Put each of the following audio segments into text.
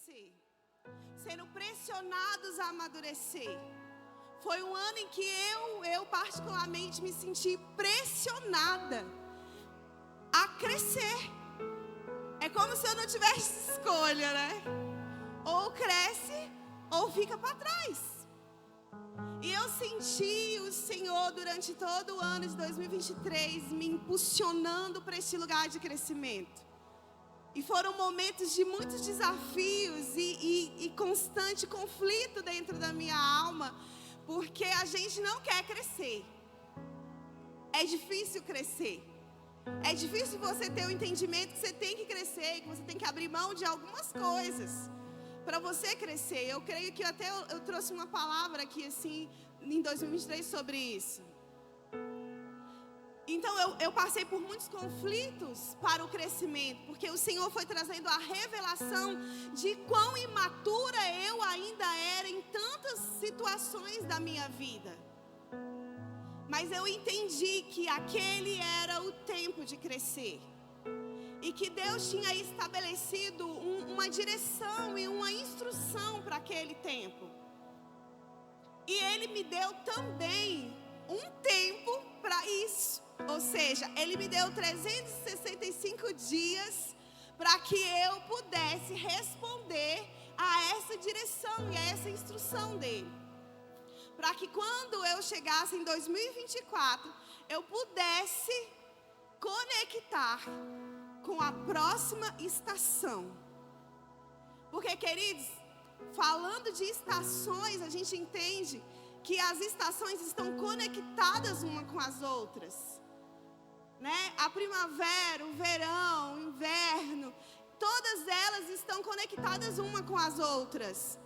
crescer, sendo pressionados a amadurecer. Foi um ano em que eu particularmente me senti pressionada a crescer. É como se eu não tivesse escolha, né? Ou cresce ou fica para trás. E eu senti o Senhor durante todo o ano de 2023 me impulsionando para este lugar de crescimento. E foram momentos de muitos desafios e constante conflito dentro da minha alma, porque a gente não quer crescer. É difícil crescer. É difícil você ter o entendimento que você tem que crescer, que você tem que abrir mão de algumas coisas para você crescer. Eu creio que até eu trouxe uma palavra aqui assim em 2023 sobre isso. Então eu passei por muitos conflitos para o crescimento, porque o Senhor foi trazendo a revelação de quão imatura eu ainda era em tantas situações da minha vida. Mas eu entendi que aquele era o tempo de crescer. E que Deus tinha estabelecido uma direção e uma instrução para aquele tempo. E Ele me deu também um tempo para isso. Ou seja, Ele me deu 365 dias para que eu pudesse responder a essa direção e a essa instrução dEle. Para que quando eu chegasse em 2024, eu pudesse conectar com a próxima estação. Porque, queridos, falando de estações, a gente entende que as estações estão conectadas uma com as outras, né? A primavera, o verão, o inverno, todas elas estão conectadas uma com as outras.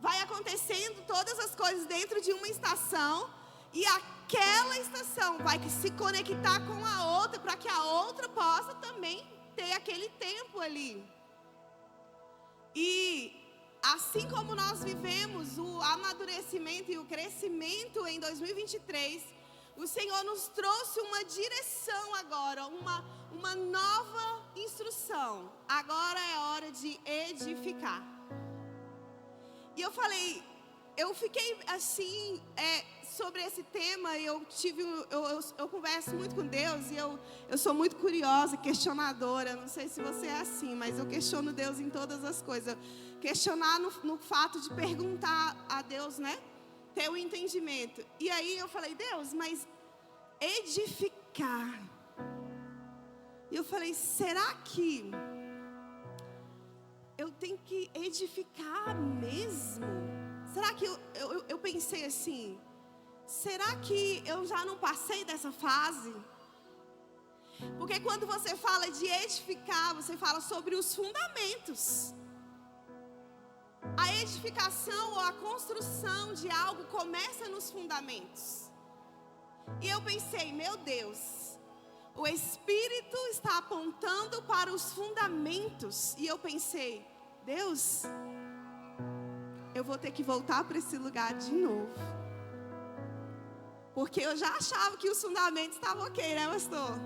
Vai acontecendo todas as coisas dentro de uma estação e aquela estação vai se conectar com a outra para que a outra possa também ter aquele tempo ali. E assim como nós vivemos o amadurecimento e o crescimento em 2023, o Senhor nos trouxe uma direção agora, uma nova instrução. Agora é hora de edificar. E eu fiquei assim, sobre esse tema, eu converso muito com Deus e eu sou muito curiosa, questionadora. Não sei se você é assim, mas eu questiono Deus em todas as coisas. Questionar no fato de perguntar a Deus, né? Ter o entendimento. E aí eu falei, Deus, mas edificar. E eu falei, será que eu tenho que edificar mesmo? Será que eu pensei assim, será que eu já não passei dessa fase? Porque quando você fala de edificar, você fala sobre os fundamentos. A edificação ou a construção de algo começa nos fundamentos. E eu pensei, meu Deus, o Espírito está apontando para os fundamentos. E eu pensei, Deus, eu vou ter que voltar para esse lugar de novo. Porque eu já achava que os fundamentos estavam ok, né, pastor?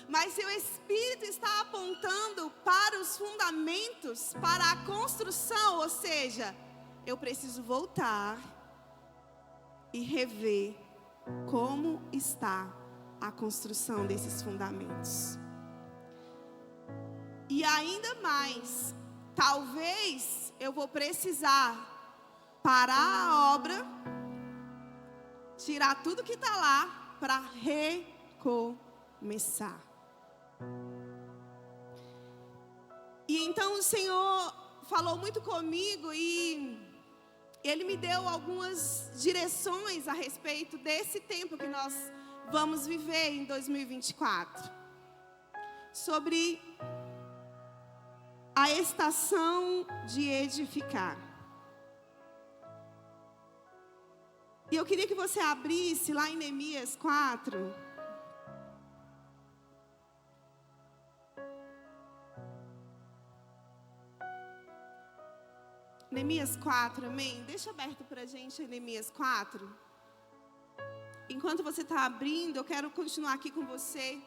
Mas se o Espírito está apontando para os fundamentos, para a construção, ou seja, eu preciso voltar e rever como está a construção desses fundamentos. E ainda mais, talvez eu vou precisar parar a obra, tirar tudo que está lá para recomeçar. E então o Senhor falou muito comigo e Ele me deu algumas direções a respeito desse tempo que nós vamos viver em 2024. Sobre a estação de edificar. E eu queria que você abrisse lá em Neemias 4. Neemias 4, amém? Deixa aberto para a gente Neemias 4. Enquanto você está abrindo, eu quero continuar aqui com você.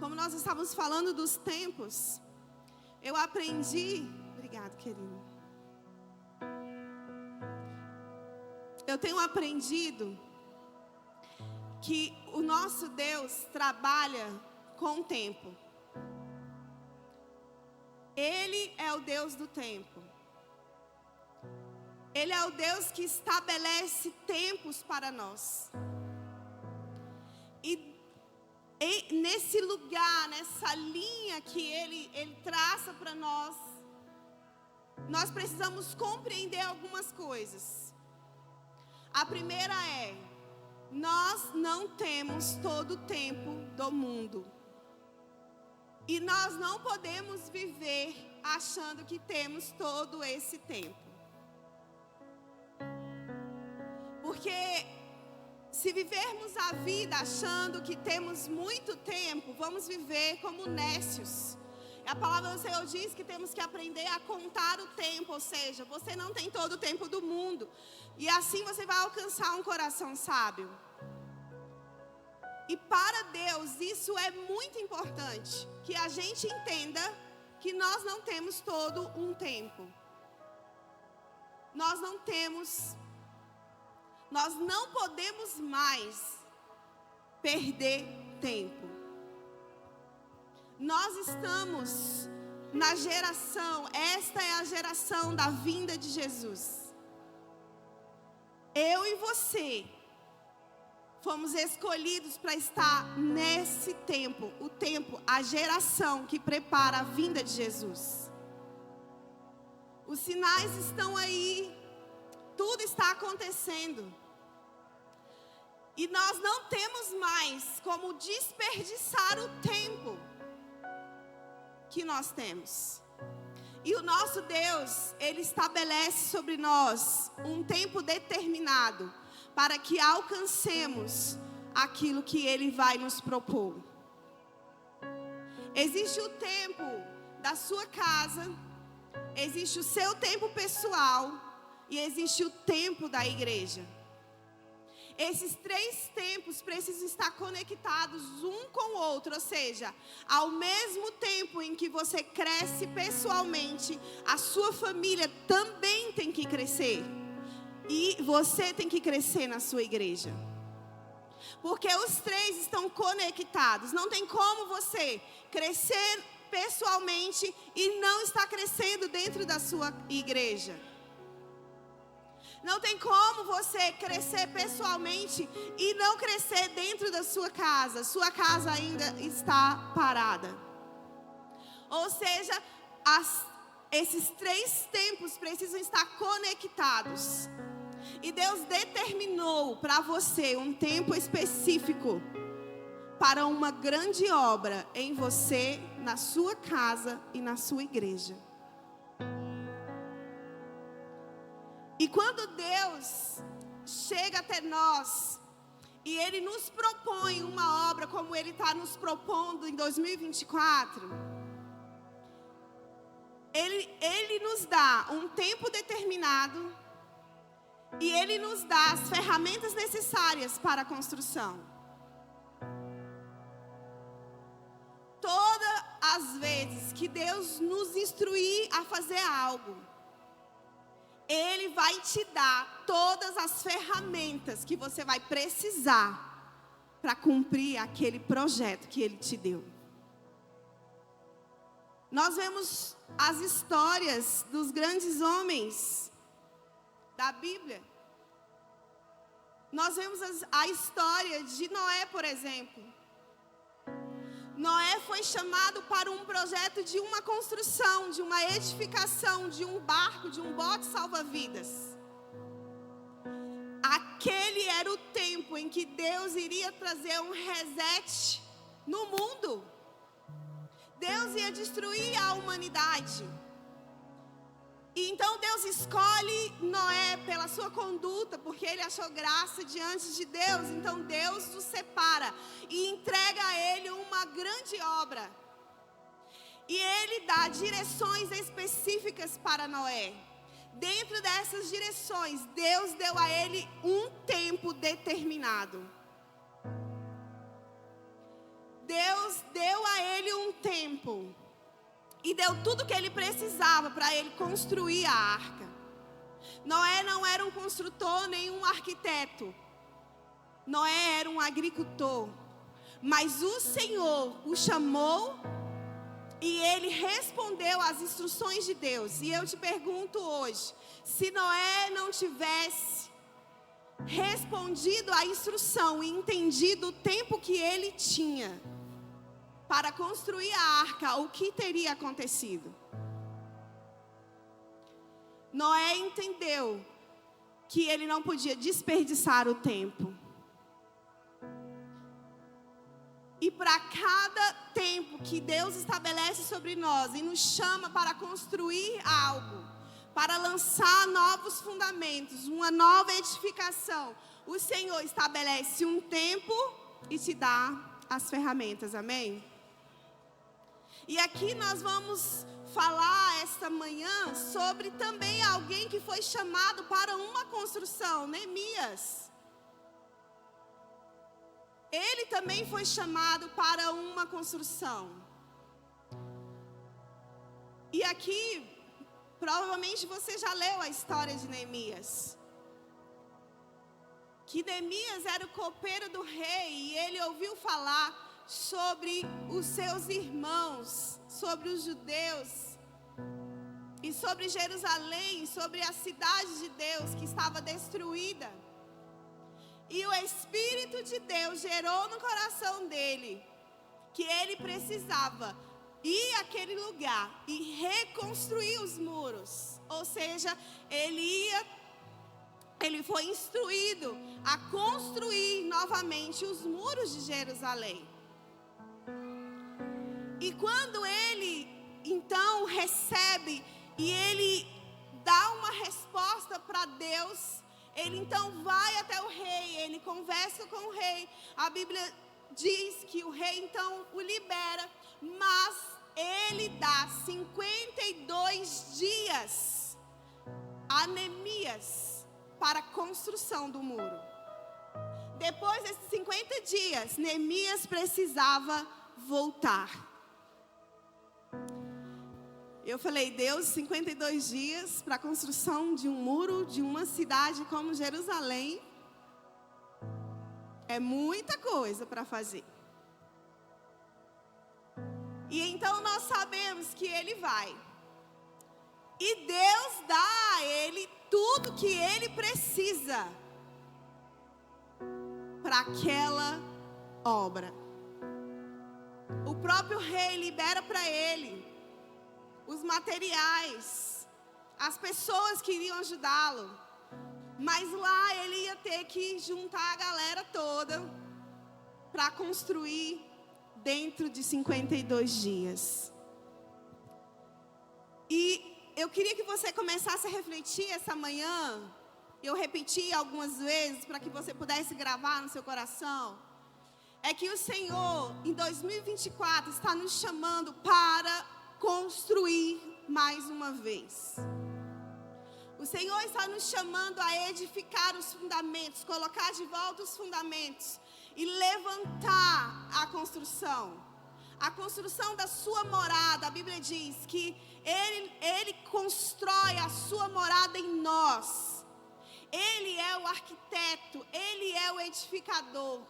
Como nós estávamos falando dos tempos, eu aprendi... Obrigado, querido. eu tenho aprendido que o nosso Deus trabalha com o tempo. Ele é o Deus do tempo. Ele é o Deus que estabelece tempos para nós. E nesse lugar, nessa linha que Ele traça para nós, nós precisamos compreender algumas coisas. A primeira é: nós não temos todo o tempo do mundo. E nós não podemos viver achando que temos todo esse tempo. Porque se vivermos a vida achando que temos muito tempo, vamos viver como nécios. A palavra do Senhor diz que temos que aprender a contar o tempo, ou seja, você não tem todo o tempo do mundo. E assim você vai alcançar um coração sábio. E para Deus isso é muito importante, que a gente entenda que nós não temos todo um tempo. Nós não podemos mais perder tempo. Nós estamos na geração, esta é a geração da vinda de Jesus. Eu e você fomos escolhidos para estar nesse tempo, a geração que prepara a vinda de Jesus. Os sinais estão aí, tudo está acontecendo. E nós não temos mais como desperdiçar o tempo que nós temos. E o nosso Deus, Ele estabelece sobre nós um tempo determinado para que alcancemos aquilo que Ele vai nos propor. Existe o tempo da sua casa, existe o seu tempo pessoal e existe o tempo da igreja. Esses três tempos precisam estar conectados um com o outro, ou seja, ao mesmo tempo em que você cresce pessoalmente, a sua família também tem que crescer. E você tem que crescer na sua igreja. Porque os três estão conectados. Não tem como você crescer pessoalmente e não estar crescendo dentro da sua igreja. Não tem como você crescer pessoalmente e não crescer dentro da sua casa. Sua casa ainda está parada. Ou seja, esses três tempos precisam estar conectados. E Deus determinou para você um tempo específico para uma grande obra em você, na sua casa e na sua igreja. E quando Deus chega até nós e Ele nos propõe uma obra como Ele está nos propondo em 2024, Ele nos dá um tempo determinado e Ele nos dá as ferramentas necessárias para a construção. Todas as vezes que Deus nos instruir a fazer algo, Ele vai te dar todas as ferramentas que você vai precisar para cumprir aquele projeto que Ele te deu. Nós vemos as histórias dos grandes homens da Bíblia. Nós vemos a história de Noé, por exemplo. Noé foi chamado para um projeto de uma construção, de uma edificação, de um barco, de um bote salva-vidas. Aquele era o tempo em que Deus iria trazer um reset no mundo. Deus ia destruir a humanidade. E então Deus escolhe Noé pela sua conduta, porque ele achou graça diante de Deus. Então Deus o separa e entrega a ele uma grande obra. E ele dá direções específicas para Noé. Dentro dessas direções, Deus deu a ele um tempo determinado. Deus deu a ele um tempo. E deu tudo o que ele precisava para ele construir a arca. Noé não era um construtor nem um arquiteto. Noé era um agricultor. Mas o Senhor o chamou e ele respondeu às instruções de Deus. E eu te pergunto hoje, se Noé não tivesse respondido à instrução e entendido o tempo que ele tinha para construir a arca, o que teria acontecido? Noé entendeu que ele não podia desperdiçar o tempo. E para cada tempo que Deus estabelece sobre nós e nos chama para construir algo, para lançar novos fundamentos, uma nova edificação, o Senhor estabelece um tempo e te dá as ferramentas, amém? E aqui nós vamos falar esta manhã sobre também alguém que foi chamado para uma construção, Neemias. Ele também foi chamado para uma construção. E aqui, provavelmente você já leu a história de Neemias. Que Neemias era o copeiro do rei e ele ouviu falar sobre os seus irmãos, sobre os judeus e sobre Jerusalém, sobre a cidade de Deus que estava destruída. E o Espírito de Deus gerou no coração dele que ele precisava ir àquele lugar e reconstruir os muros. Ou seja, ele foi instruído a construir novamente os muros de Jerusalém. E quando ele então recebe e ele dá uma resposta para Deus, ele então vai até o rei, ele conversa com o rei. A Bíblia diz que o rei então o libera, mas ele dá 52 dias a Neemias para a construção do muro. Depois desses 50 dias, Neemias precisava voltar. Eu falei, Deus, 52 dias para a construção de um muro de uma cidade como Jerusalém. É muita coisa para fazer. E então nós sabemos que ele vai. E Deus dá a ele tudo que ele precisa para aquela obra. O próprio rei libera para ele os materiais, as pessoas que iriam ajudá-lo. Mas lá ele ia ter que juntar a galera toda para construir dentro de 52 dias. E eu queria que você começasse a refletir essa manhã. Eu repeti algumas vezes para que você pudesse gravar no seu coração. É que o Senhor, em 2024, está nos chamando para construir mais uma vez. O Senhor está nos chamando a edificar os fundamentos, colocar de volta os fundamentos e levantar a construção. A construção da sua morada. A Bíblia diz que Ele constrói a sua morada em nós. Ele é o arquiteto, Ele é o edificador.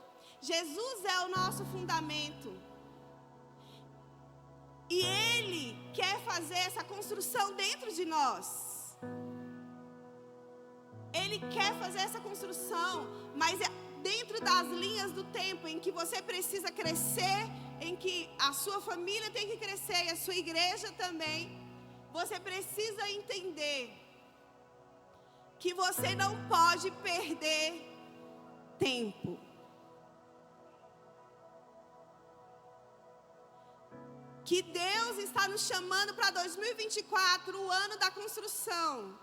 Jesus é o nosso fundamento. E Ele quer fazer essa construção dentro de nós. Ele quer fazer essa construção, mas é dentro das linhas do tempo em que você precisa crescer, em que a sua família tem que crescer e a sua igreja também. Você precisa entender que você não pode perder tempo. Que Deus está nos chamando para 2024, o ano da construção.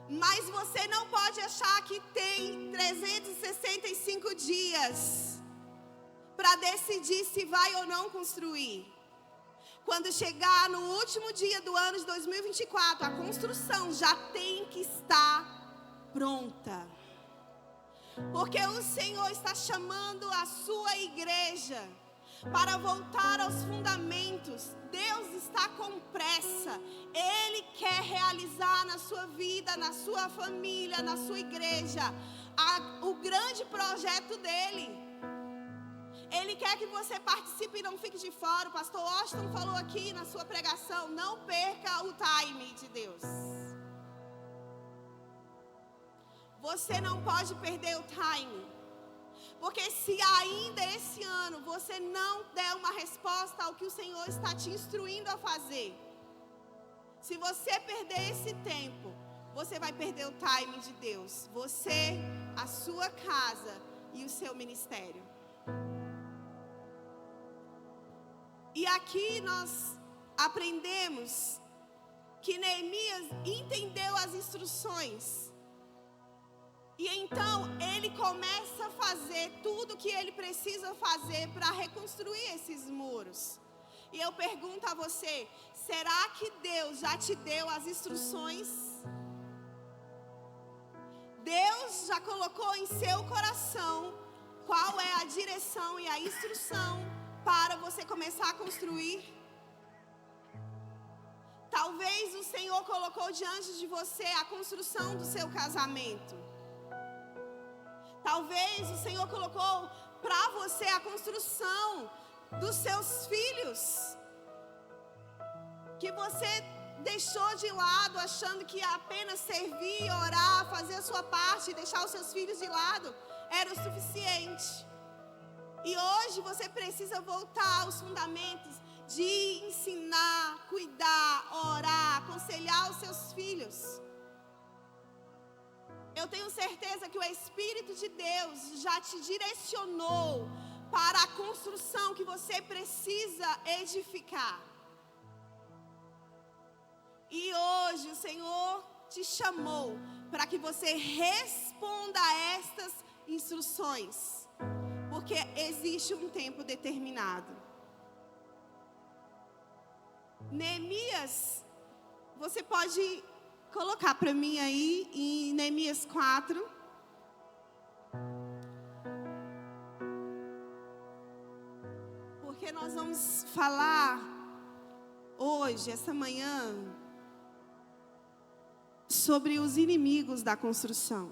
Mas você não pode achar que tem 365 dias para decidir se vai ou não construir. Quando chegar no último dia do ano de 2024, a construção já tem que estar pronta. Porque o Senhor está chamando a sua igreja para voltar aos fundamentos. Deus está com pressa. Ele quer realizar na sua vida, na sua família, na sua igreja, o grande projeto dele. Ele quer que você participe e não fique de fora. O pastor Washington falou aqui na sua pregação: não perca o time de Deus. Você não pode perder o time. Porque se ainda esse ano você não der uma resposta ao que o Senhor está te instruindo a fazer, se você perder esse tempo, você vai perder o time de Deus. Você, a sua casa e o seu ministério. E aqui nós aprendemos que Neemias entendeu as instruções. E então ele começa a fazer tudo o que ele precisa fazer para reconstruir esses muros. E eu pergunto a você: será que Deus já te deu as instruções? Deus já colocou em seu coração qual é a direção e a instrução para você começar a construir? Talvez o Senhor colocou diante de você a construção do seu casamento. Talvez o Senhor colocou para você a construção dos seus filhos, que você deixou de lado achando que apenas servir, orar, fazer a sua parte e deixar os seus filhos de lado era o suficiente. E hoje você precisa voltar aos fundamentos de ensinar, cuidar, orar, aconselhar os seus filhos. Eu tenho certeza que o Espírito de Deus já te direcionou para a construção que você precisa edificar. E hoje o Senhor te chamou para que você responda a estas instruções, porque existe um tempo determinado. Neemias, você pode colocar para mim aí em Neemias 4. Porque nós vamos falar hoje, essa manhã, sobre os inimigos da construção.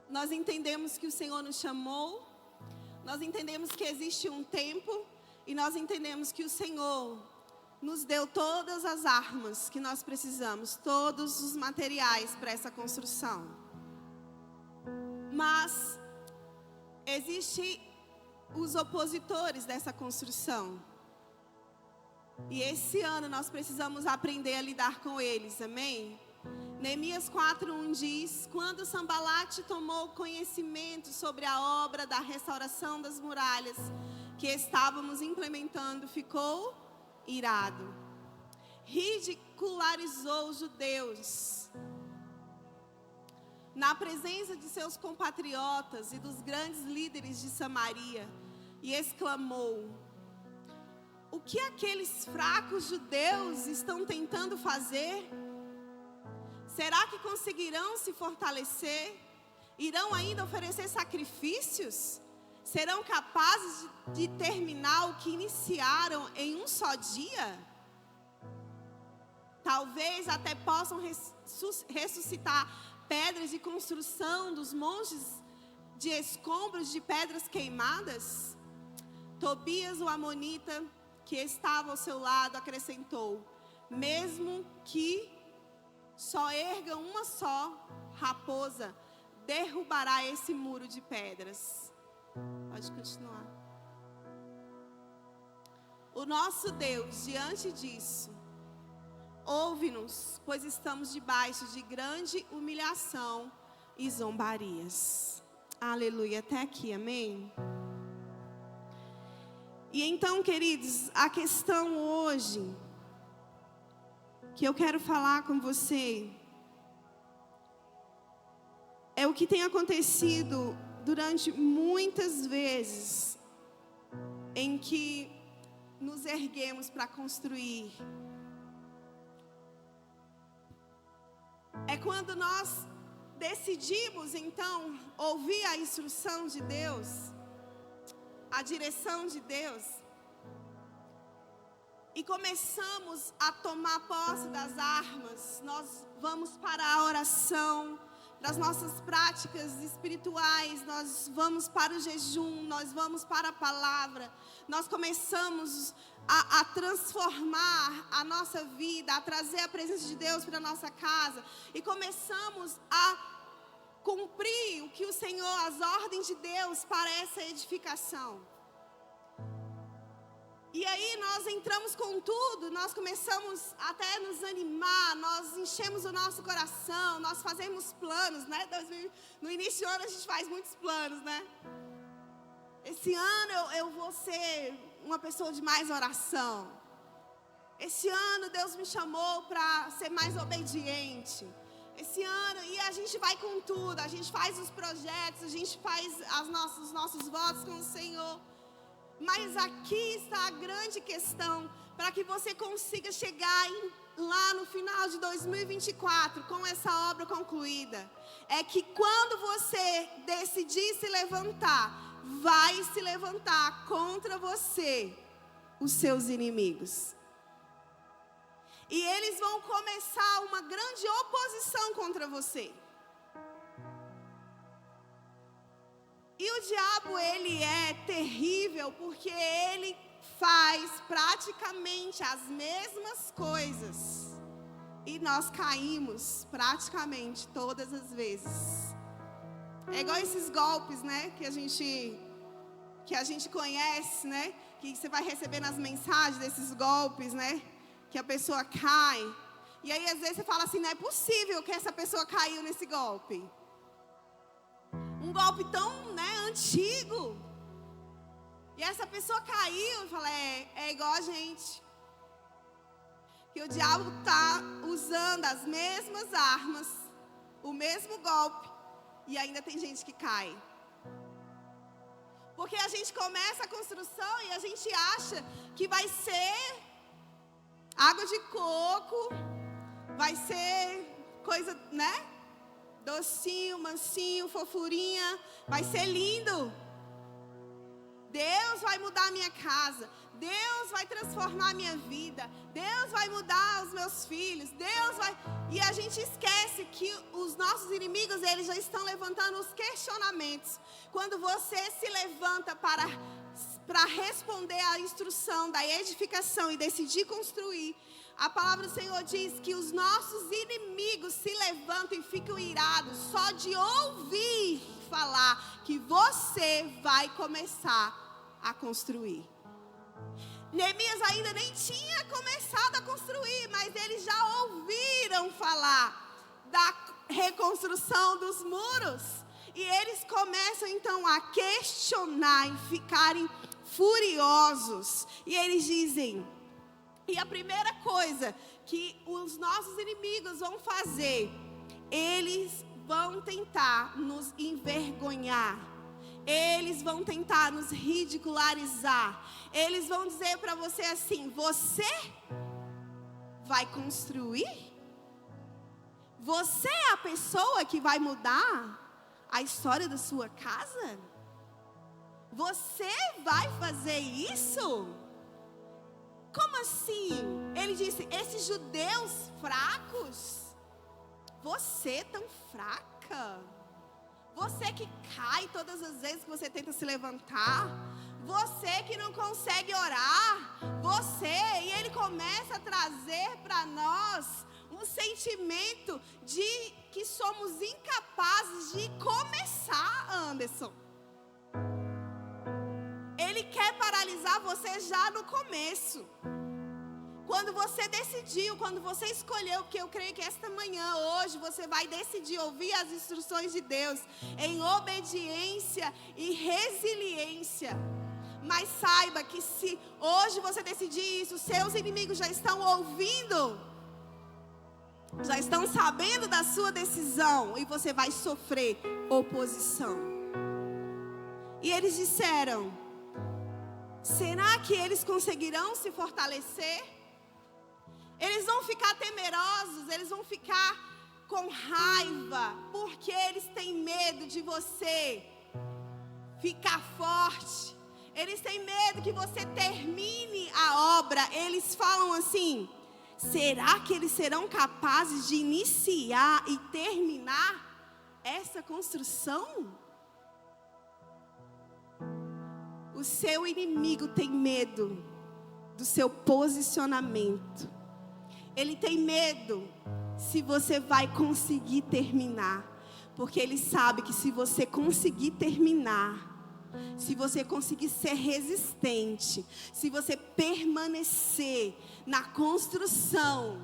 Nós entendemos que o Senhor nos chamou. Nós entendemos que existe um tempo e nós entendemos que o Senhor nos deu todas as armas que nós precisamos, todos os materiais para essa construção. Mas existem os opositores dessa construção. E esse ano nós precisamos aprender a lidar com eles, amém? Neemias 4:1 diz: quando Sambalate tomou conhecimento sobre a obra da restauração das muralhas que estávamos implementando, ficou irado. Ridicularizou os judeus na presença de seus compatriotas e dos grandes líderes de Samaria e exclamou: o que aqueles fracos judeus estão tentando fazer? Será que conseguirão se fortalecer? Irão ainda oferecer sacrifícios? Serão capazes de terminar o que iniciaram em um só dia? Talvez até possam ressuscitar pedras de construção dos montes de escombros de pedras queimadas? Tobias, o amonita, que estava ao seu lado, acrescentou: mesmo que só erga uma só raposa, derrubará esse muro de pedras. Pode continuar. O nosso Deus, diante disso, ouve-nos, pois estamos debaixo de grande humilhação e zombarias. Aleluia, até aqui, amém? E então, queridos, a questão hoje que eu quero falar com você é o que tem acontecido durante muitas vezes em que nos erguemos para construir. É quando nós decidimos então ouvir a instrução de Deus, a direção de Deus, e começamos a tomar posse das armas, nós vamos para a oração, das nossas práticas espirituais, nós vamos para o jejum, nós vamos para a palavra, nós começamos a transformar a nossa vida, a trazer a presença de Deus para a nossa casa, e começamos a cumprir o que o Senhor, as ordens de Deus para essa edificação. E aí nós entramos com tudo, nós começamos até a nos animar, nós enchemos o nosso coração, nós fazemos planos, né? No início do ano a gente faz muitos planos, né? Esse ano eu vou ser uma pessoa de mais oração. Esse ano Deus me chamou para ser mais obediente. Esse ano, e a gente vai com tudo, a gente faz os projetos, a gente faz os nossos votos com o Senhor. Mas aqui está a grande questão, para que você consiga chegar lá no final de 2024 com essa obra concluída. É que quando você decidir se levantar, vai se levantar contra você os seus inimigos. E eles vão começar uma grande oposição contra você. E o diabo, ele é terrível porque ele faz praticamente as mesmas coisas. E nós caímos praticamente todas as vezes. É igual esses golpes, né, que a gente conhece, né, que você vai recebendo as mensagens desses golpes, né, que a pessoa cai. E aí às vezes você fala assim, não é possível que essa pessoa caiu nesse golpe. Um golpe tão, né, antigo. E essa pessoa caiu e fala, é igual a gente. Que o diabo está usando as mesmas armas, o mesmo golpe, e ainda tem gente que cai. Porque a gente começa a construção e a gente acha que vai ser água de coco, vai ser coisa, né? Docinho, mansinho, fofurinha, vai ser lindo. Deus vai mudar a minha casa, Deus vai transformar a minha vida, Deus vai mudar os meus filhos, Deus vai... E a gente esquece que os nossos inimigos, eles já estão levantando os questionamentos. Quando você se levanta para responder à instrução da edificação e decidir construir, a palavra do Senhor diz que os nossos inimigos se levantam e ficam irados só de ouvir falar que você vai começar a construir. Neemias ainda nem tinha começado a construir, mas eles já ouviram falar da reconstrução dos muros. E eles começam então a questionar e ficarem furiosos. E eles dizem... E a primeira coisa que os nossos inimigos vão fazer, eles vão tentar nos envergonhar. Eles vão tentar nos ridicularizar. Eles vão dizer para você assim, você vai construir? Você é a pessoa que vai mudar a história da sua casa? Você vai fazer isso? Como assim? Ele disse, esses judeus fracos, você tão fraca, você que cai todas as vezes que você tenta se levantar, você que não consegue orar, e ele começa a trazer para nós um sentimento de que somos incapazes de começar, Anderson. Ele quer paralisar você já no começo. Quando você decidiu, quando você escolheu, que eu creio que esta manhã, hoje, você vai decidir ouvir as instruções de Deus em obediência e resiliência. Mas saiba que se hoje você decidir isso, seus inimigos já estão ouvindo, já estão sabendo da sua decisão e você vai sofrer oposição. E eles disseram, será que eles conseguirão se fortalecer? Eles vão ficar temerosos, eles vão ficar com raiva, porque eles têm medo de você ficar forte. Eles têm medo que você termine a obra. Eles falam assim: será que eles serão capazes de iniciar e terminar essa construção? O seu inimigo tem medo do seu posicionamento. Ele tem medo se você vai conseguir terminar. Porque ele sabe que se você conseguir terminar, se você conseguir ser resistente, se você permanecer na construção,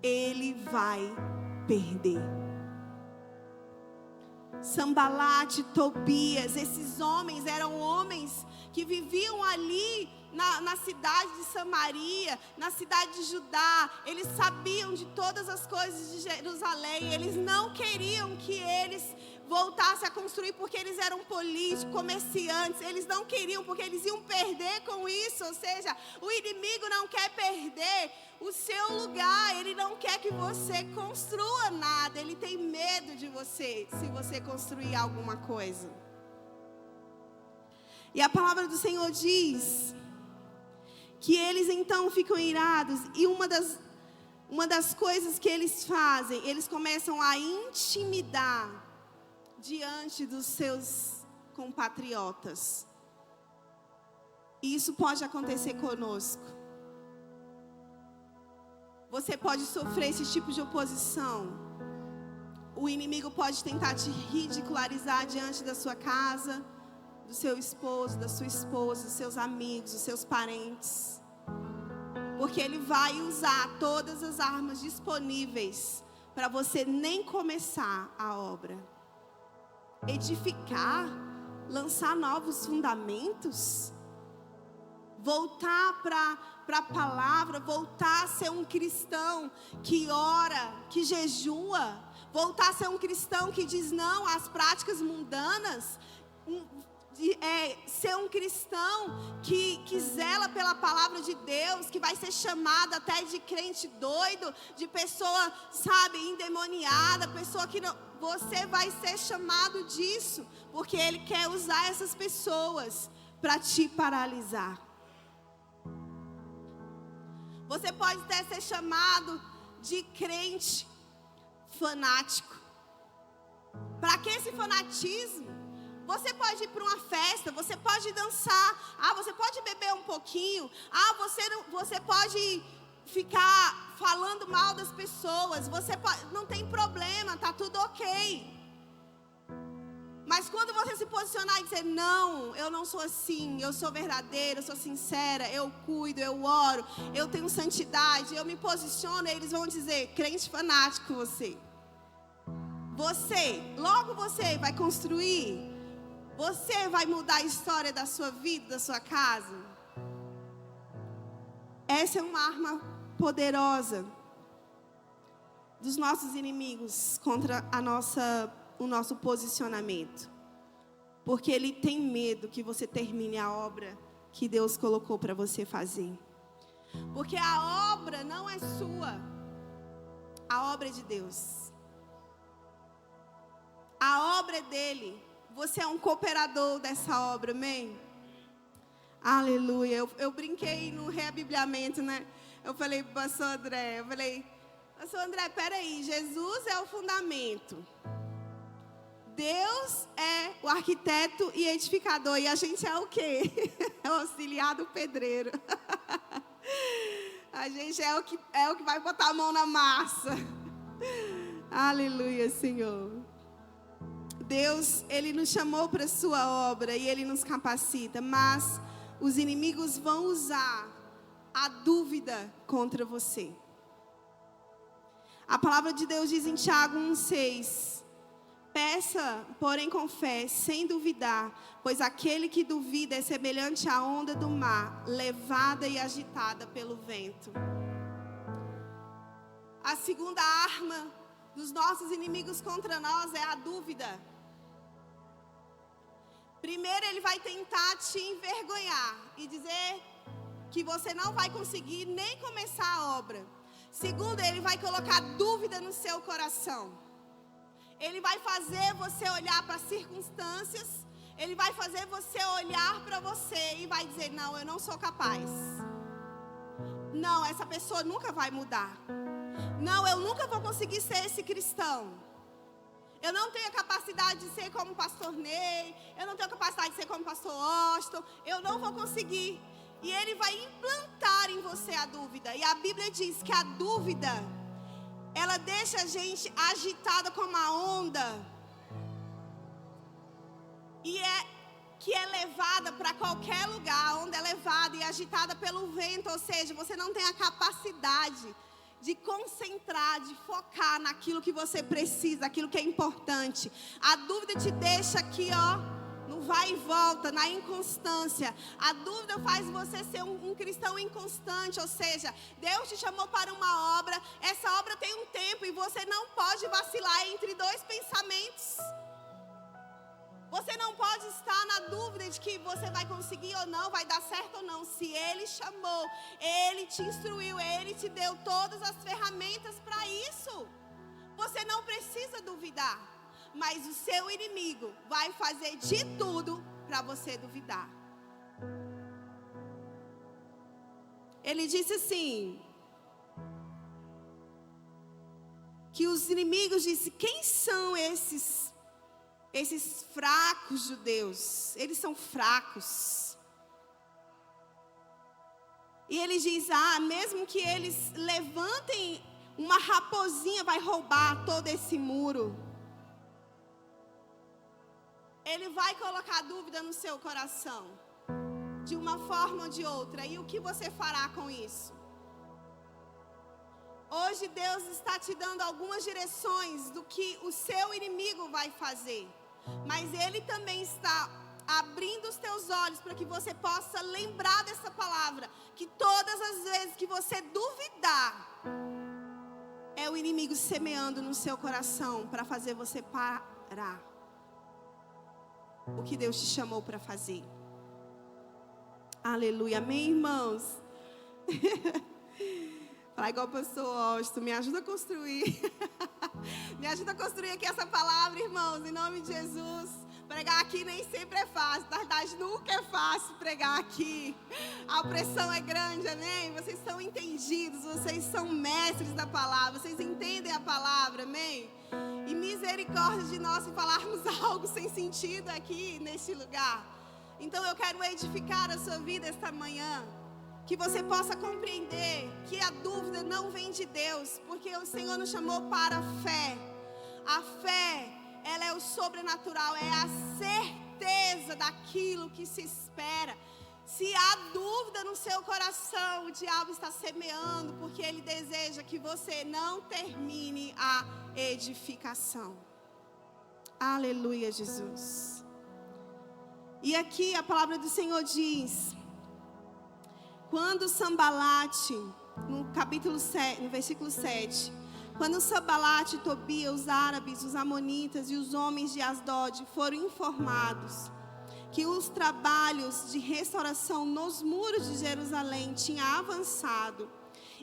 ele vai perder. Sambalate, Tobias, esses homens eram homens que viviam ali na cidade de Samaria, na cidade de Judá. Eles sabiam de todas as coisas de Jerusalém. Eles não queriam que eles voltassem a construir, porque eles eram políticos, comerciantes. Eles não queriam, porque eles iam perder com isso. Ou seja, o inimigo não quer perder o seu lugar. Ele não quer que você construa nada. Ele tem medo de você, se você construir alguma coisa. E a palavra do Senhor diz que eles então ficam irados. E uma das coisas que eles fazem, eles começam a intimidar diante dos seus compatriotas. E isso pode acontecer conosco. Você pode sofrer esse tipo de oposição. O inimigo pode tentar te ridicularizar diante da sua casa, do seu esposo, da sua esposa, dos seus amigos, dos seus parentes. Porque ele vai usar todas as armas disponíveis para você nem começar a obra. Edificar, lançar novos fundamentos, voltar para a palavra, voltar a ser um cristão que ora, que jejua, voltar a ser um cristão que diz não às práticas mundanas, ser um cristão que zela pela palavra de Deus, que vai ser chamado até de crente doido, de pessoa, sabe, endemoniada, pessoa que não... Você vai ser chamado disso, porque Ele quer usar essas pessoas para te paralisar. Você pode até ser chamado de crente fanático. Para que esse fanatismo? Você pode ir para uma festa, você pode dançar, você pode beber um pouquinho, você pode ficar falando mal das pessoas, não tem problema, tá tudo ok. Mas quando você se posicionar e dizer, não, eu não sou assim, eu sou verdadeira, eu sou sincera, eu cuido, eu oro, eu tenho santidade, eu me posiciono, eles vão dizer, crente fanático você. Logo você vai construir, você vai mudar a história da sua vida, da sua casa. Essa é uma arma poderosa dos nossos inimigos contra o nosso posicionamento. Porque ele tem medo que você termine a obra que Deus colocou para você fazer. Porque a obra não é sua, a obra é de Deus. A obra é dele. Você é um cooperador dessa obra, amém? Aleluia. Eu brinquei no reabibliamento, né? Eu falei para o pastor André, pastor André, peraí, Jesus é o fundamento. Deus é o arquiteto e edificador. E a gente é o quê? É o auxiliar do pedreiro. A gente é o que vai botar a mão na massa. Aleluia, Senhor. Deus, Ele nos chamou para a sua obra e Ele nos capacita, mas os inimigos vão usar a dúvida contra você. A palavra de Deus diz em Tiago 1,6: peça, porém com fé, sem duvidar, pois aquele que duvida é semelhante à onda do mar, levada e agitada pelo vento. A segunda arma dos nossos inimigos contra nós é a dúvida. Primeiro ele vai tentar te envergonhar e dizer que você não vai conseguir nem começar a obra. Segundo, ele vai colocar dúvida no seu coração. Ele vai fazer você olhar para as circunstâncias. Ele vai fazer você olhar para você e vai dizer: não, eu não sou capaz. Não, essa pessoa nunca vai mudar. Não, eu nunca vou conseguir ser esse cristão. Eu não tenho a capacidade de ser como o pastor Ney. Eu não tenho a capacidade de ser como o pastor Austin. Eu não vou conseguir. E ele vai implantar em você a dúvida. E a Bíblia diz que a dúvida, ela deixa a gente agitada como a onda. E que é levada para qualquer lugar. A onda é levada e agitada pelo vento. Ou seja, você não tem a capacidade de concentrar, de focar naquilo que você precisa, aquilo que é importante. A dúvida te deixa aqui, ó, no vai e volta, na inconstância. A dúvida faz você ser um cristão inconstante, ou seja, Deus te chamou para uma obra, essa obra tem um tempo e você não pode vacilar entre dois pensamentos. Você não pode estar na dúvida de que você vai conseguir ou não, vai dar certo ou não. Se Ele chamou, Ele te instruiu, Ele te deu todas as ferramentas para isso. Você não precisa duvidar. Mas o seu inimigo vai fazer de tudo para você duvidar. Ele disse assim, que os inimigos disseram: quem são esses fracos judeus? Eles são fracos. E ele diz: mesmo que eles levantem uma raposinha, vai roubar todo esse muro. Ele vai colocar dúvida no seu coração, de uma forma ou de outra. E o que você fará com isso? Hoje Deus está te dando algumas direções do que o seu inimigo vai fazer. Mas Ele também está abrindo os teus olhos para que você possa lembrar dessa palavra. Que todas as vezes que você duvidar, é o inimigo semeando no seu coração para fazer você parar o que Deus te chamou para fazer. Aleluia, amém, irmãos? Fala igual o pastor Austin, me ajuda a construir. Me ajuda a construir aqui essa palavra, irmãos, em nome de Jesus. Pregar aqui nem sempre é fácil, na verdade nunca é fácil pregar aqui. A pressão é grande, amém? Vocês são entendidos, vocês são mestres da palavra, vocês entendem a palavra, amém? E misericórdia de nós se falarmos algo sem sentido aqui neste lugar. Então eu quero edificar a sua vida esta manhã, que você possa compreender que a dúvida não vem de Deus, porque o Senhor nos chamou para a fé. A fé, ela é o sobrenatural, é a certeza daquilo que se espera. Se há dúvida no seu coração, o diabo está semeando, porque ele deseja que você não termine a edificação. Aleluia, Jesus. E aqui a palavra do Senhor diz: quando Sambalate, no capítulo 7, no versículo 7, quando Sambalate, Tobia, os árabes, os amonitas e os homens de Asdod foram informados que os trabalhos de restauração nos muros de Jerusalém tinham avançado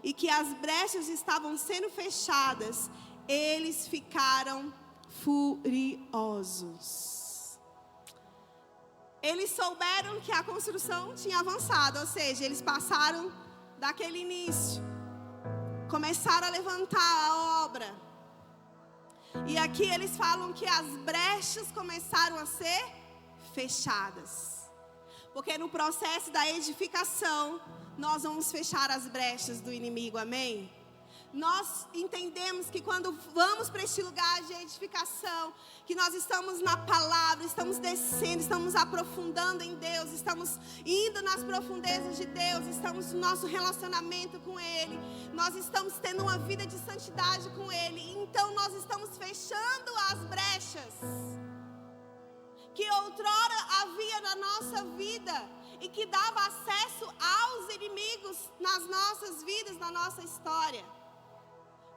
e que as brechas estavam sendo fechadas, eles ficaram furiosos. Eles souberam que a construção tinha avançado, ou seja, eles passaram daquele início, começaram a levantar a obra. E aqui eles falam que as brechas começaram a ser fechadas. Porque no processo da edificação, nós vamos fechar as brechas do inimigo, amém? Nós entendemos que quando vamos para este lugar de edificação, que nós estamos na palavra, estamos descendo, estamos aprofundando em Deus, estamos indo nas profundezas de Deus, estamos no nosso relacionamento com Ele, nós estamos tendo uma vida de santidade com Ele, então nós estamos fechando as brechas que outrora havia na nossa vida e que dava acesso aos inimigos nas nossas vidas, na nossa história.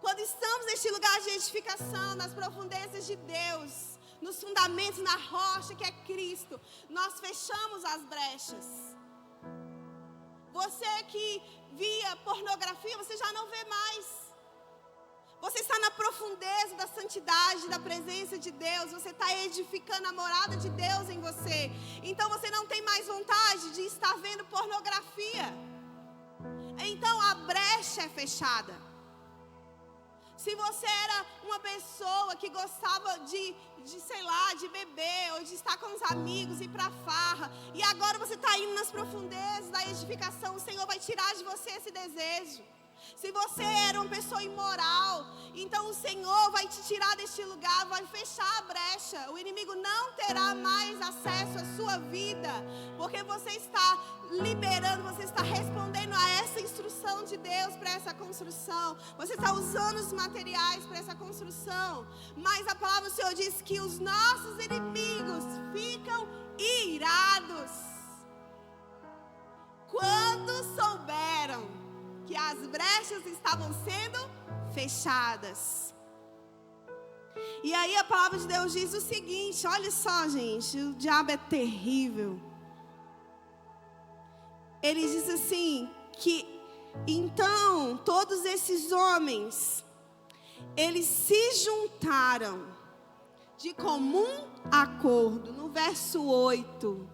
Quando estamos neste lugar de edificação, nas profundezas de Deus, nos fundamentos, na rocha que é Cristo, nós fechamos as brechas. Você que via pornografia, você já não vê mais. Você está na profundeza da santidade, da presença de Deus. Você está edificando a morada de Deus em você. Então você não tem mais vontade de estar vendo pornografia. Então a brecha é fechada. Se você era uma pessoa que gostava sei lá, de beber ou de estar com os amigos, ir para a farra, e agora você está indo nas profundezas da edificação, o Senhor vai tirar de você esse desejo. Se você era uma pessoa imoral, então o Senhor vai te tirar deste lugar, vai fechar a brecha. O inimigo não terá mais acesso à sua vida, porque você está liberando, você está respondendo a essa instrução de Deus para essa construção. Você está usando os materiais para essa construção. Mas a palavra do Senhor diz que os nossos inimigos ficam irados quando souberam que as brechas estavam sendo fechadas. E aí a palavra de Deus diz o seguinte, olha só, gente, o diabo é terrível. Ele diz assim, que então todos esses homens, eles se juntaram de comum acordo, no verso 8.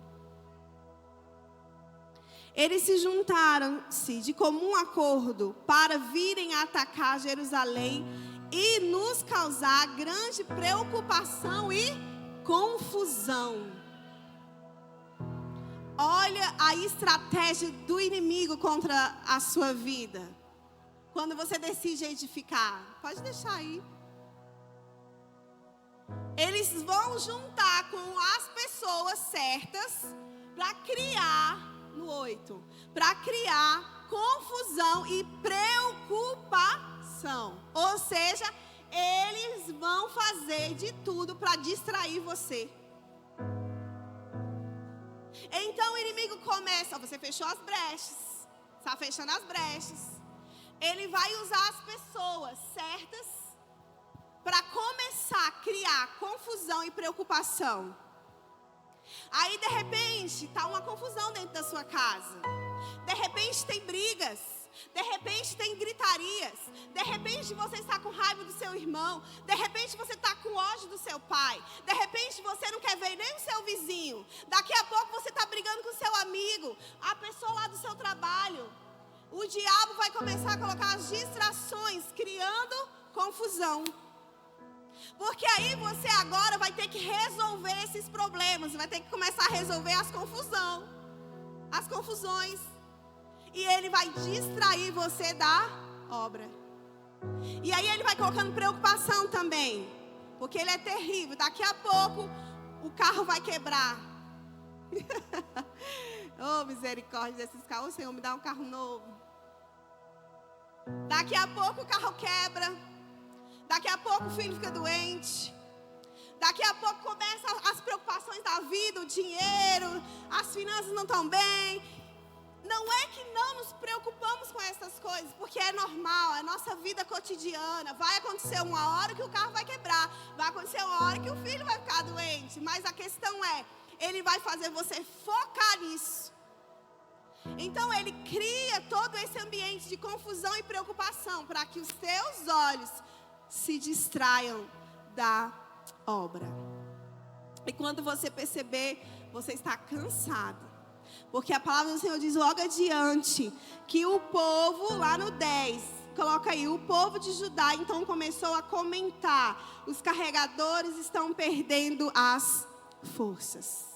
Eles se juntaram-se de comum acordo para virem atacar Jerusalém e nos causar grande preocupação e confusão. Olha a estratégia do inimigo contra a sua vida. Quando você decide edificar, pode deixar aí. Eles vão juntar com as pessoas certas para criar, no 8, para criar confusão e preocupação. Ou seja, eles vão fazer de tudo para distrair você. Então o inimigo começa, você fechou as brechas, está fechando as brechas. Ele vai usar as pessoas certas para começar a criar confusão e preocupação. Aí de repente está uma confusão dentro da sua casa. De repente tem brigas. De repente tem gritarias. De repente você está com raiva do seu irmão. De repente você está com ódio do seu pai. De repente você não quer ver nem o seu vizinho. Daqui a pouco você está brigando com o seu amigo, a pessoa lá do seu trabalho. O diabo vai começar a colocar as distrações, criando confusão. Porque aí você agora vai ter que resolver esses problemas. Vai ter que começar a resolver as confusões. E ele vai distrair você da obra. E aí ele vai colocando preocupação também. Porque ele é terrível. Daqui a pouco o carro vai quebrar. Oh, misericórdia desses carros. Senhor, me dá um carro novo. Daqui a pouco o carro quebra. Daqui a pouco o filho fica doente. Daqui a pouco começam as preocupações da vida, o dinheiro, as finanças não estão bem. Não é que não nos preocupamos com essas coisas, porque é normal, é nossa vida cotidiana. Vai acontecer uma hora que o carro vai quebrar, vai acontecer uma hora que o filho vai ficar doente. Mas a questão é, ele vai fazer você focar nisso. Então ele cria todo esse ambiente de confusão e preocupação para que os seus olhos se distraiam da obra. E quando você perceber, você está cansado. Porque a palavra do Senhor diz logo adiante que o povo, lá no 10, coloca aí, o povo de Judá então começou a comentar: os carregadores estão perdendo as forças.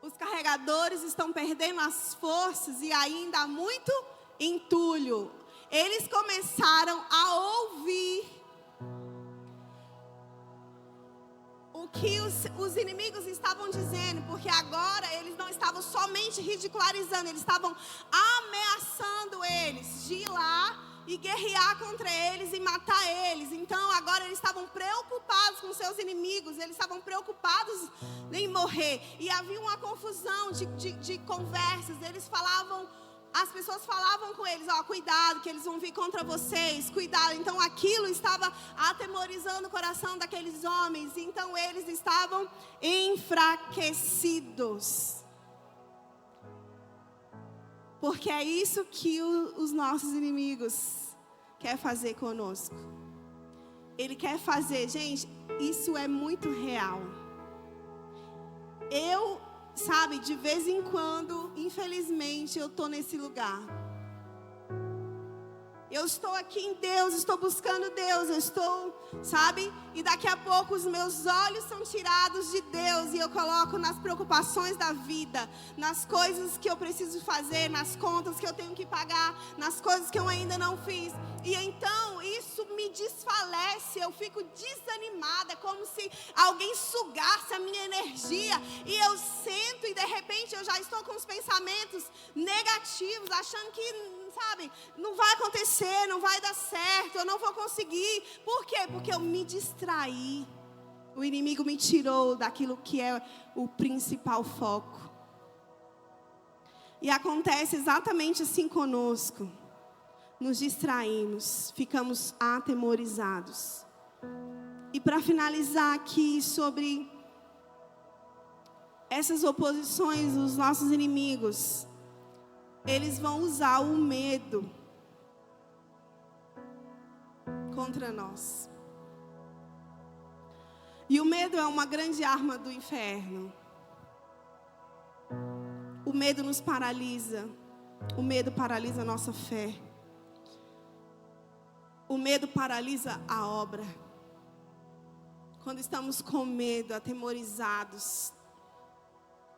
Os carregadores estão perdendo as forças e ainda há muito entulho. Eles começaram a ouvir o que os inimigos estavam dizendo, porque agora eles não estavam somente ridicularizando, eles estavam ameaçando eles de ir lá e guerrear contra eles e matar eles. Então agora eles estavam preocupados com seus inimigos, eles estavam preocupados em morrer. E havia uma confusão de conversas, eles falavam. As pessoas falavam com eles, cuidado que eles vão vir contra vocês, cuidado. Então aquilo estava atemorizando o coração daqueles homens. Então eles estavam enfraquecidos. Porque é isso que os nossos inimigos querem fazer conosco. Ele quer fazer, gente, isso é muito real. Sabe, de vez em quando, infelizmente, eu estou nesse lugar. Eu estou aqui em Deus, estou buscando Deus, eu estou, sabe? E daqui a pouco os meus olhos são tirados de Deus e eu coloco nas preocupações da vida, nas coisas que eu preciso fazer, nas contas que eu tenho que pagar, nas coisas que eu ainda não fiz. E então isso me desfalece, eu fico desanimada, como se alguém sugasse a minha energia. E eu sento e de repente eu já estou com os pensamentos negativos, achando que, sabe, não vai acontecer, não vai dar certo, eu não vou conseguir. Por quê? Porque eu me distraí. O inimigo me tirou daquilo que é o principal foco. E acontece exatamente assim conosco. Nos distraímos, ficamos atemorizados. E para finalizar aqui sobre essas oposições, os nossos inimigos, eles vão usar o medo contra nós. E o medo é uma grande arma do inferno. O medo nos paralisa. O medo paralisa a nossa fé. O medo paralisa a obra. Quando estamos com medo, atemorizados,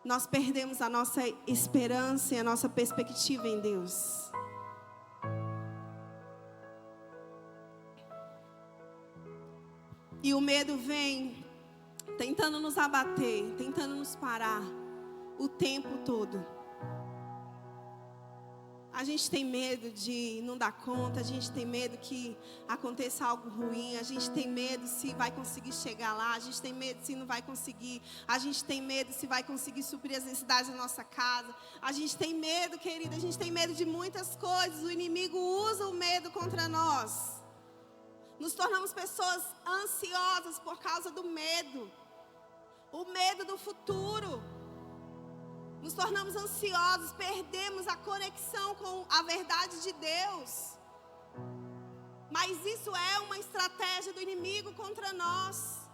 nós perdemos a nossa esperança e a nossa perspectiva em Deus. E o medo vem tentando nos abater, tentando nos parar o tempo todo. A gente tem medo de não dar conta, a gente tem medo que aconteça algo ruim, a gente tem medo se vai conseguir chegar lá, a gente tem medo se não vai conseguir, a gente tem medo se vai conseguir suprir as necessidades da nossa casa, a gente tem medo, querida, a gente tem medo de muitas coisas, o inimigo usa o medo contra nós. Nos tornamos pessoas ansiosas por causa do medo, o medo do futuro. Nos tornamos ansiosos, perdemos a conexão com a verdade de Deus. Mas isso é uma estratégia do inimigo contra nós.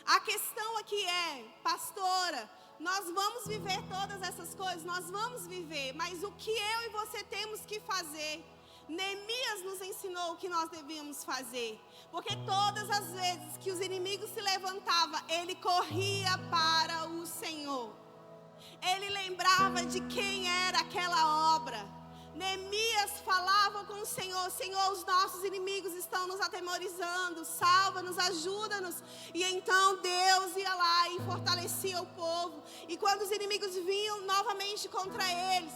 A questão aqui é, pastora, nós vamos viver todas essas coisas, nós vamos viver, mas o que eu e você temos que fazer? Neemias nos ensinou o que nós devíamos fazer, porque todas as vezes que os inimigos se levantavam, ele corria para o Senhor. Ele lembrava de quem era aquela obra. Neemias falava com o Senhor: Senhor, os nossos inimigos estão nos atemorizando, salva-nos, ajuda-nos. E então Deus ia lá e fortalecia o povo. E quando os inimigos vinham novamente contra eles,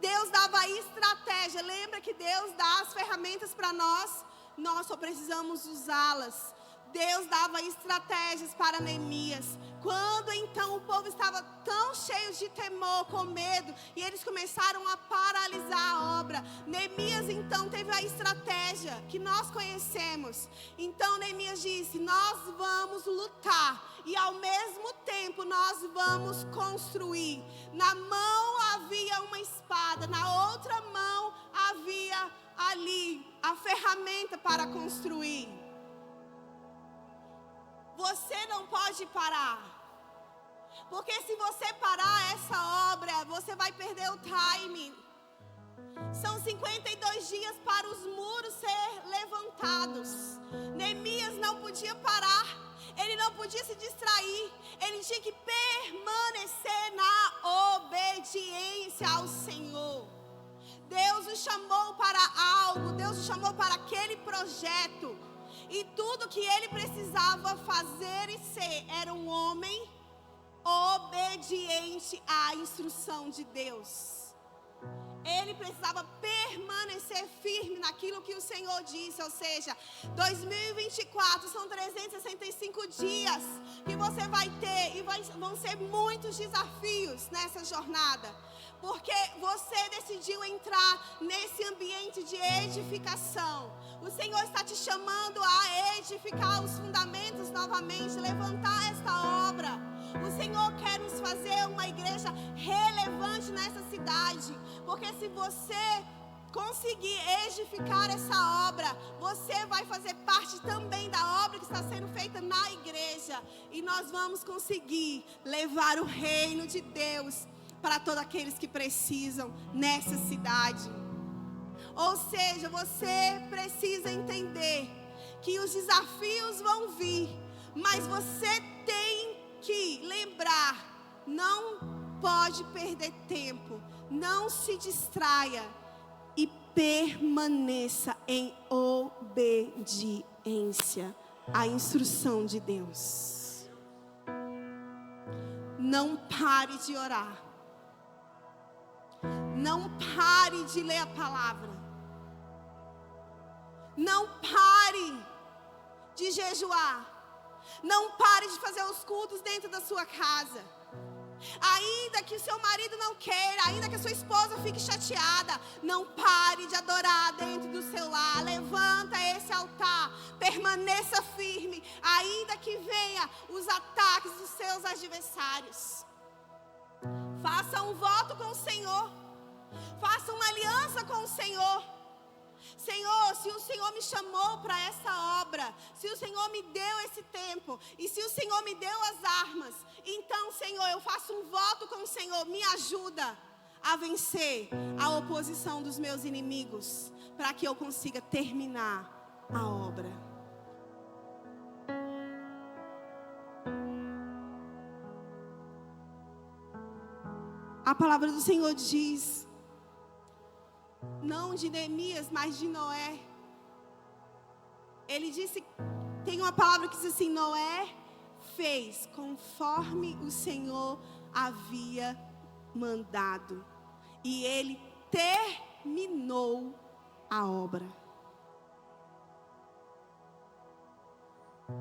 Deus dava estratégia. Lembra que Deus dá as ferramentas para nós? Nós só precisamos usá-las. Deus dava estratégias para Neemias. Quando então o povo estava tão cheio de temor, com medo, e eles começaram a paralisar a obra, Neemias então teve a estratégia que nós conhecemos. Então Neemias disse: nós vamos lutar e ao mesmo tempo nós vamos construir. Na mão havia uma espada, na outra mão havia ali a ferramenta para construir. Você não pode parar, porque se você parar essa obra, você vai perder o timing. São 52 dias para os muros ser levantados. Neemias não podia parar, ele não podia se distrair, ele tinha que permanecer na obediência ao Senhor. Deus o chamou para algo, Deus o chamou para aquele projeto. E tudo que ele precisava fazer e ser era um homem obediente à instrução de Deus. Ele precisava permanecer firme naquilo que o Senhor disse. Ou seja, 2024 são 365 dias que você vai ter, e vão ser muitos desafios nessa jornada. Porque você decidiu entrar nesse ambiente de edificação. O Senhor está te chamando a edificar os fundamentos novamente, levantar esta obra. O Senhor quer nos fazer uma igreja relevante nessa cidade. Porque se você conseguir edificar essa obra, você vai fazer parte também da obra que está sendo feita na igreja. E nós vamos conseguir levar o reino de Deus para todos aqueles que precisam nessa cidade. Ou seja, você precisa entender que os desafios vão vir, mas você tem que lembrar, não pode perder tempo, não se distraia e permaneça em obediência à instrução de Deus. Não pare de orar. Não pare de ler a palavra. Não pare de jejuar. Não pare de fazer os cultos dentro da sua casa. Ainda que o seu marido não queira, ainda que a sua esposa fique chateada, não pare de adorar dentro do seu lar. Levanta esse altar, permaneça firme, ainda que venha os ataques dos seus adversários. Faça um voto com o Senhor. Faça uma aliança com o Senhor. Senhor, se o Senhor me chamou para essa obra, se o Senhor me deu esse tempo, e se o Senhor me deu as armas, então, Senhor, eu faço um voto com o Senhor, me ajuda a vencer a oposição dos meus inimigos, para que eu consiga terminar a obra. A palavra do Senhor diz, não de Neemias, mas de Noé. Ele disse, tem uma palavra que diz assim: Noé fez conforme o Senhor havia mandado, e ele terminou a obra.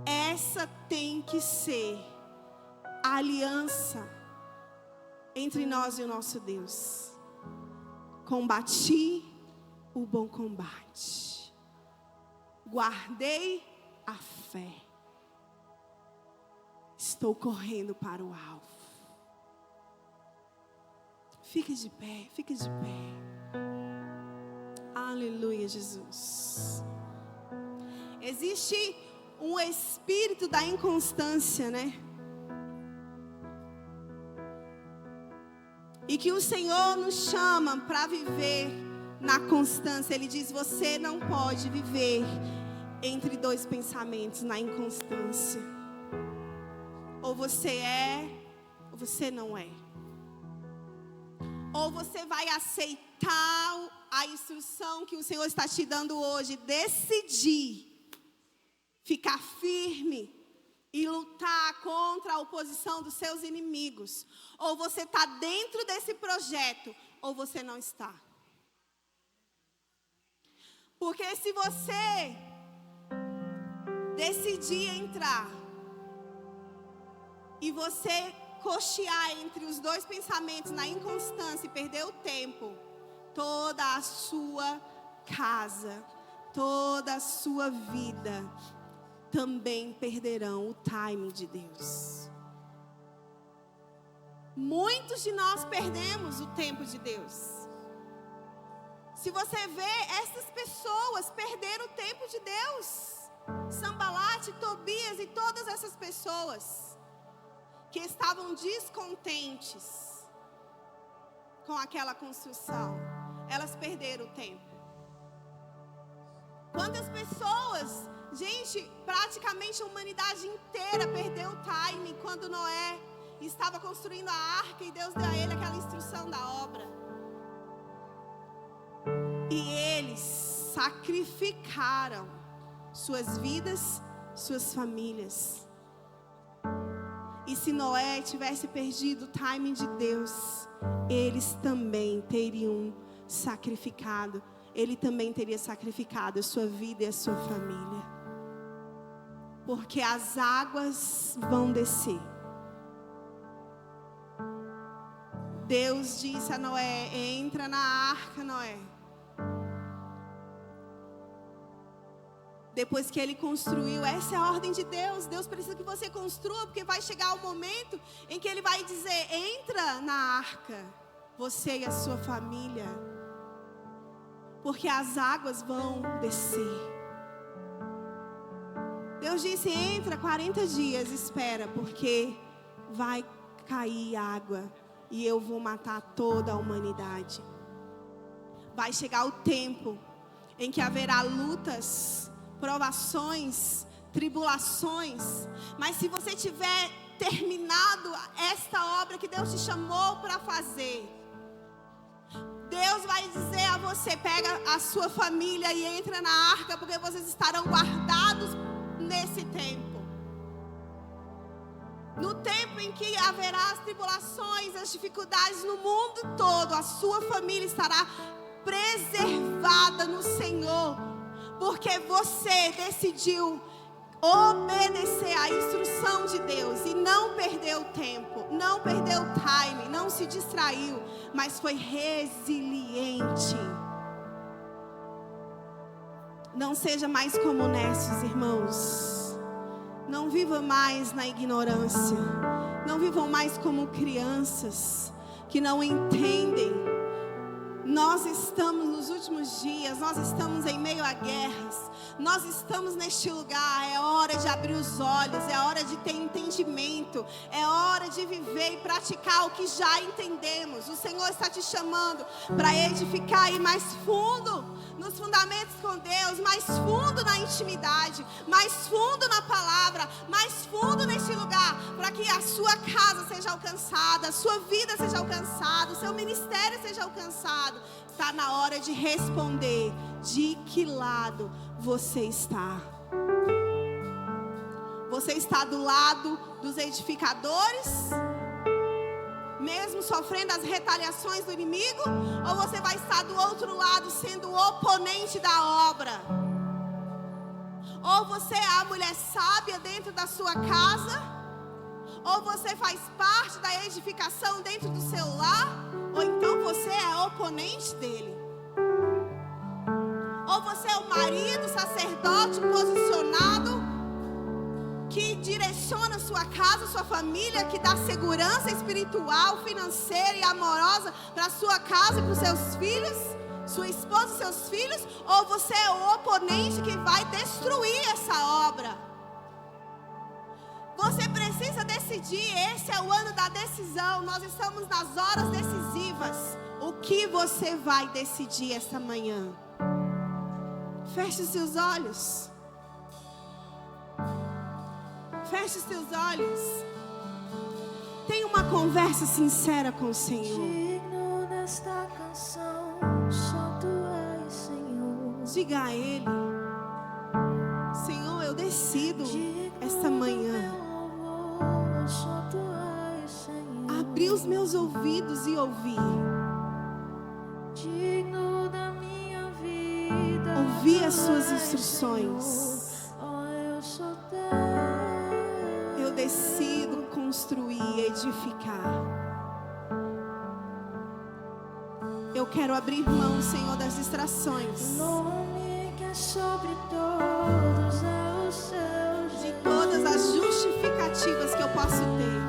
Essa tem que ser a aliança entre nós e o nosso Deus. Combati o bom combate, guardei a fé, estou correndo para o alvo. Fique de pé, fique de pé. Aleluia, Jesus. Existe um espírito da inconstância, né? E que o Senhor nos chama para viver na constância. Ele diz, você não pode viver entre dois pensamentos, na inconstância. Ou você é, ou você não é. Ou você vai aceitar a instrução que o Senhor está te dando hoje, decidir ficar firme e lutar contra a oposição dos seus inimigos. Ou você está dentro desse projeto, ou você não está. Porque se você decidir entrar e você cochear entre os dois pensamentos na inconstância e perder o tempo, toda a sua casa, toda a sua vida também perderão o timing de Deus. Muitos de nós perdemos o tempo de Deus. Se você vê, essas pessoas perderam o tempo de Deus. Sambalate, Tobias e todas essas pessoas que estavam descontentes com aquela construção, elas perderam o tempo. Quantas pessoas, gente, praticamente a humanidade inteira perdeu o timing quando Noé estava construindo a arca e Deus deu a ele aquela instrução da obra. E eles sacrificaram suas vidas, suas famílias. E se Noé tivesse perdido o timing de Deus, eles também teriam sacrificado. Ele também teria sacrificado a sua vida e a sua família. Porque as águas vão descer. Deus disse a Noé, entra na arca, Noé. Depois que ele construiu, essa é a ordem de Deus. Deus precisa que você construa, porque vai chegar o momento em que ele vai dizer: entra na arca, você e a sua família, porque as águas vão descer. Deus disse: entra 40 dias, espera, porque vai cair água e eu vou matar toda a humanidade. Vai chegar o tempo em que haverá lutas, provações, tribulações, mas se você tiver terminado esta obra que Deus te chamou para fazer, Deus vai dizer a você: pega a sua família e entra na arca, porque vocês estarão guardados nesse tempo. No tempo em que haverá as tribulações, as dificuldades no mundo todo, a sua família estará preservada no Senhor, porque você decidiu obedecer à instrução de Deus e não perdeu tempo, não perdeu time, não se distraiu, mas foi resiliente. Não seja mais como necios, irmãos. Não viva mais na ignorância. Não vivam mais como crianças que não entendem. Nós estamos nos últimos dias, nós estamos em meio a guerras, nós estamos neste lugar. É hora de abrir os olhos, é hora de ter entendimento, é hora de viver e praticar o que já entendemos. O Senhor está te chamando para edificar aí mais fundo nos fundamentos com Deus, mais fundo na intimidade, mais fundo na palavra, mais fundo neste lugar, para que a sua casa seja alcançada, a sua vida seja alcançada, o seu ministério seja alcançado. Está na hora de responder de que lado você está. Você está do lado dos edificadores, mesmo sofrendo as retaliações do inimigo, ou você vai estar do outro lado sendo o oponente da obra? Ou você é a mulher sábia dentro da sua casa, ou você faz parte da edificação dentro do seu lar, ou então você é oponente dele. Ou você é o marido, sacerdote posicionado, que direciona a sua casa, sua família, que dá segurança espiritual, financeira e amorosa para a sua casa e para os seus filhos, sua esposa e seus filhos, ou você é o oponente que vai destruir essa obra. Você precisa decidir. Esse é o ano da decisão. Nós estamos nas horas decisivas. O que você vai decidir esta manhã? Feche os seus olhos. Feche os seus olhos. Tenha uma conversa sincera com o Senhor. Digno desta canção, só tu és, Senhor. Diga a Ele: Senhor, eu decido esta manhã Só tu és, Senhor. abrir os meus ouvidos e ouvir. Digno da minha vida, Ouvir as tu suas és, instruções. Senhor. Oh, eu sou teu. Eu decido construir e edificar. Eu quero abrir mão, Senhor, das distrações, O nome que é sobre todos é o seu de todas as justificativas que eu posso ter.